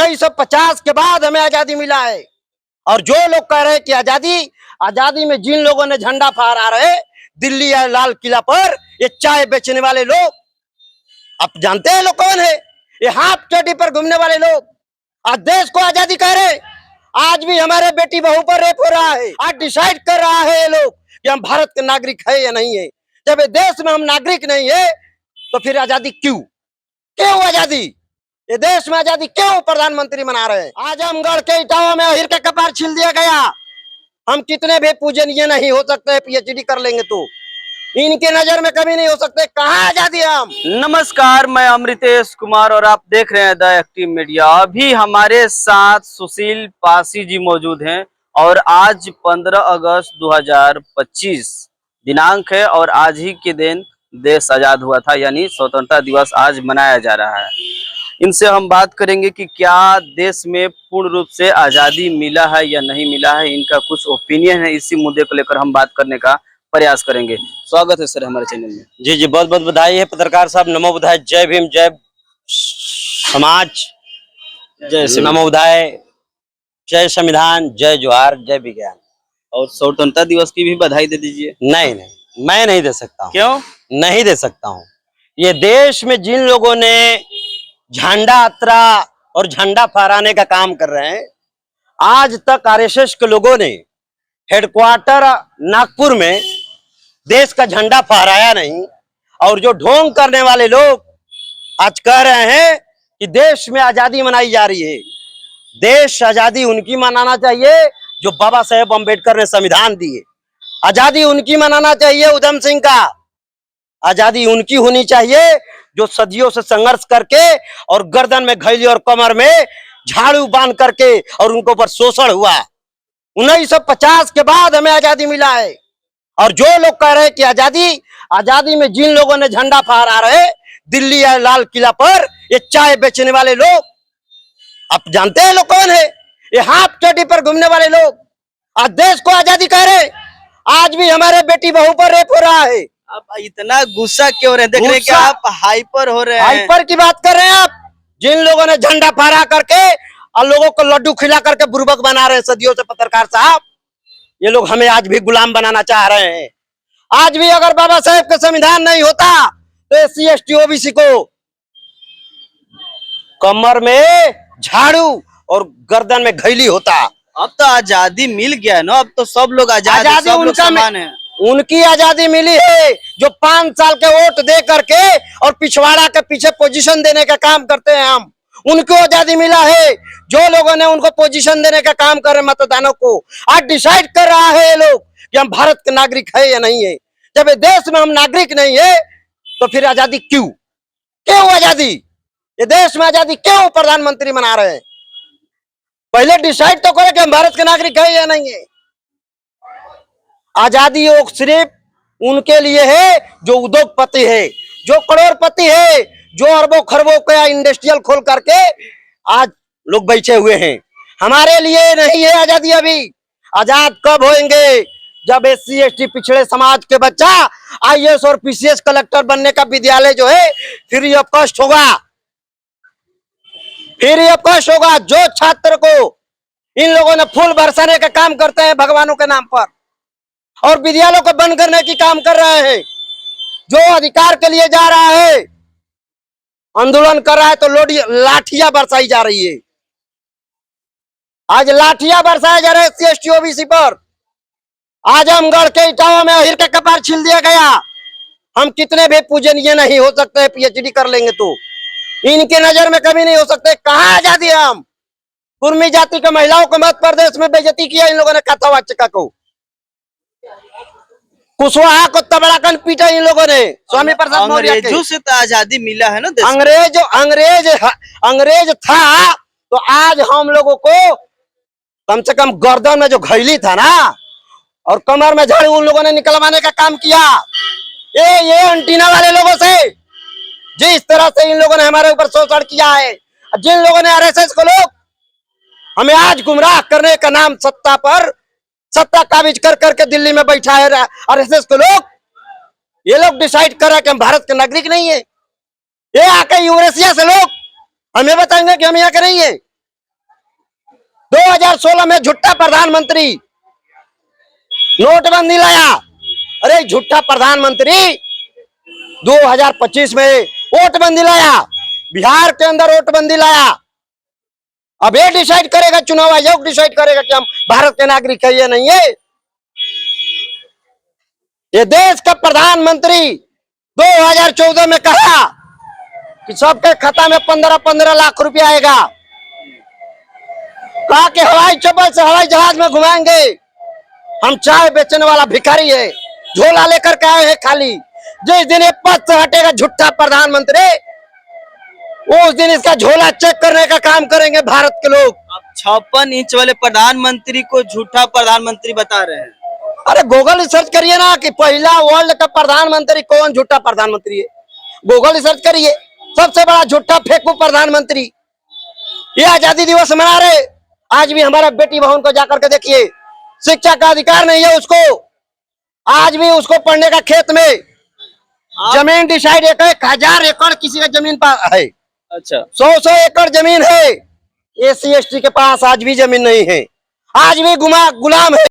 1950 के बाद हमें आजादी मिला है। और जो लोग कह रहे हैं कि आजादी में जिन लोगों ने झंडा फहरा रहे दिल्ली या लाल किला पर, ये चाय बेचने वाले लोग, आप जानते हैं लोग कौन है? ये हाफ चड्डी पर घूमने वाले लोग आज देश को आजादी कह रहे। आज भी हमारे बेटी बहू पर रेप हो रहा है। आज डिसाइड कर रहा है ये लोग कि हम भारत के नागरिक है या नहीं है। जब ये देश में हम नागरिक नहीं है तो फिर आजादी क्यों आजादी? ये देश में आजादी क्यों प्रधानमंत्री मना रहे हैं? आजमगढ़ के इटावा में अहिर का कपार छील दिया गया। हम कितने भी पूजनीय नहीं हो सकते, पीएचडी कर लेंगे तो इनके नजर में कभी नहीं हो सकते। कहाँ आजादी हम? नमस्कार, मैं अमृतेश कुमार और आप देख रहे हैं द एक्टिव मीडिया। अभी हमारे साथ सुशील पासी जी मौजूद हैं और आज 15 अगस्त 2025 दिनांक है और आज ही के दिन देश आजाद हुआ था, यानी स्वतंत्रता दिवस आज मनाया जा रहा है। इनसे हम बात करेंगे कि क्या देश में पूर्ण रूप से आजादी मिला है या नहीं मिला है, इनका कुछ ओपिनियन है। इसी मुद्दे को लेकर हम बात करने का प्रयास करेंगे। स्वागत है सर हमारे चैनल में। जी बहुत बहुत बधाई है पत्रकार साहब। नमो बुधाय, जय भीम, जय समाज, जय नमो बुधाय, जय संविधान, जय जोहार, जय विज्ञान। और स्वतंत्रता दिवस की भी बधाई दे दीजिए। नहीं, मैं नहीं दे सकता हूँ। क्यों नहीं दे सकता हूँ? ये देश में जिन लोगों ने झंडा यात्रा और झंडा फहराने का काम कर रहे हैं, आज तक आरएसएस के लोगों ने हेडक्वार्टर नागपुर में देश का झंडा फहराया नहीं। और जो ढोंग करने वाले लोग आज कह रहे हैं कि देश में आजादी मनाई जा रही है। देश आजादी उनकी मनाना चाहिए जो बाबा साहेब अम्बेडकर ने संविधान दिए। आजादी उनकी मनाना चाहिए उधम सिंह का। आजादी उनकी होनी चाहिए जो सदियों से संघर्ष करके और गर्दन में घैली और कमर में झाड़ू बांध करके और उनको ऊपर शोषण हुआ। 1950 के बाद हमें आजादी मिला है। और जो लोग कह रहे हैं कि आजादी में जिन लोगों ने झंडा फहरा रहे दिल्ली या लाल किला पर, ये चाय बेचने वाले लोग, आप जानते हैं लोग कौन है? ये हाफ चड्डी पर घूमने वाले लोग आज देश को आजादी कह रहे। आज भी हमारे बेटी बहू पर रेप हो रहा है। आप इतना गुस्सा क्यों रहे? देख रहे हैं कि आप हाइपर हो रहे हैं। हाइपर की बात कर रहे हैं आप? जिन लोगों ने झंडा फहरा करके और लोगों को लड्डू खिला करके बुर्बक बना रहे हैं सदियों से पत्रकार साहब, ये लोग हमें आज भी गुलाम बनाना चाह रहे हैं। आज भी अगर बाबा साहेब का संविधान नहीं होता तो एससी एसटी ओबीसी को कमर में झाड़ू और गर्दन में घैली होता। अब तो आजादी मिल गया है ना, अब तो सब लोग आजाद है, सब लोग समान है। उनकी आजादी मिली है जो 5 साल के वोट दे करके और पिछवाड़ा के पीछे पोजीशन देने का काम करते हैं। हम उनको आजादी मिला है जो लोगों ने उनको पोजीशन देने का काम कर रहे मतदानों को। आज डिसाइड कर रहा है ये लोग कि हम भारत के नागरिक है या नहीं है। जब ये देश में हम नागरिक नहीं है तो फिर आजादी क्यों आजादी? ये देश में आजादी क्यों प्रधानमंत्री मना रहे हैं? पहले डिसाइड तो करें कि हम भारत के नागरिक है या नहीं है। आजादी वो सिर्फ उनके लिए है जो उद्योगपति है, जो करोड़पति है, जो अरबों खरबों का इंडस्ट्रियल खोल करके आज लोग बैठे हुए हैं। हमारे लिए नहीं है आजादी। अभी आजाद कब होंगे? जब एससी एसटी पिछड़े समाज के बच्चा आईएएस और पीसीएस कलेक्टर बनने का विद्यालय जो है फ्री ऑफ कॉस्ट होगा। फ्री ऑफ कॉस्ट होगा। जो छात्र को इन लोगों ने फूल बरसाने का काम करते हैं भगवानों के नाम पर और विद्यालयों को बंद करने की काम कर रहे हैं, जो अधिकार के लिए जा रहा है, आंदोलन कर रहा है, तो लाठियां बरसाई जा रही है। आज लाठियां बरसाया जा रहा है एससी एसटी ओबीसी पर। आजमगढ़ के इटावा में अहिर का कपार छील दिया गया। हम कितने भी पूजनीय नहीं हो सकते, पीएचडी कर लेंगे तो इनके नजर में कभी नहीं हो सकते। कहाँ आजादी हम? कुर्मी जाति के महिलाओं को मध्य प्रदेश में बेइज्जती किया इन लोगों ने। कथावाचका को, कुशवाहा को तबड़ाकन पीटा इन लोगों ने। स्वामी प्रसाद मौर्य अंग्रेजों से तो आजादी मिला है ना देश। अंग्रेज था तो आज हम लोगों को कम से कम गर्दन में जो घैली था ना और कमर में झाड़ू उन लोगों ने निकलवाने का काम किया। ये एंटीना वाले लोगों से जिस तरह से इन लोगों ने हमारे ऊपर शोषण किया है, जिन लोगों ने आरएसएस को लोग हमें आज गुमराह करने का नाम सत्ता काबिज कर करके दिल्ली में बैठा है आरएसएस के लोग। ये लोग डिसाइड कर रहे कि हम भारत के नागरिक नहीं है। ये आके यूरेशिया से लोग हमें बताएंगे कि हम यहाँ के नहीं है। 2016 में झूठा प्रधानमंत्री नोटबंदी लाया। अरे झूठा प्रधानमंत्री 2025 में वोटबंदी लाया, बिहार के अंदर वोटबंदी लाया। अब ये डिसाइड करेगा, चुनाव आयोग डिसाइड करेगा कि हम भारत के नागरिक है या नहीं है। ये देश का प्रधानमंत्री 2014 में कहा कि सबके खाता में 15-15 लाख रुपया आएगा। कहा कि हवाई चप्पल से हवाई जहाज में घुमाएंगे। हम चाय बेचने वाला भिखारी है, झोला लेकर के आए हैं खाली। जिस दिन ये पद से हटेगा झूठा प्रधानमंत्री, उस दिन इसका झोला चेक करने का काम करेंगे भारत के लोग। आप 56 इंच वाले प्रधानमंत्री को झूठा प्रधानमंत्री बता रहे हैं। अरे गूगल रिसर्च करिए ना कि पहला वर्ल्ड का प्रधानमंत्री कौन झूठा प्रधानमंत्री है। गूगल रिसर्च करिए, सबसे बड़ा झूठा फेंकू प्रधानमंत्री। ये आजादी दिवस मना रहे, आज भी हमारा बेटी बहन को जाकर के देखिए, शिक्षा का अधिकार नहीं है उसको। आज भी उसको पढ़ने का खेत में जमीन डिसाइड 1,000 एकड़ किसी का जमीन है। अच्छा, 100 एकड़ जमीन है। SC ST के पास आज भी जमीन नहीं है, आज भी गुलाम है।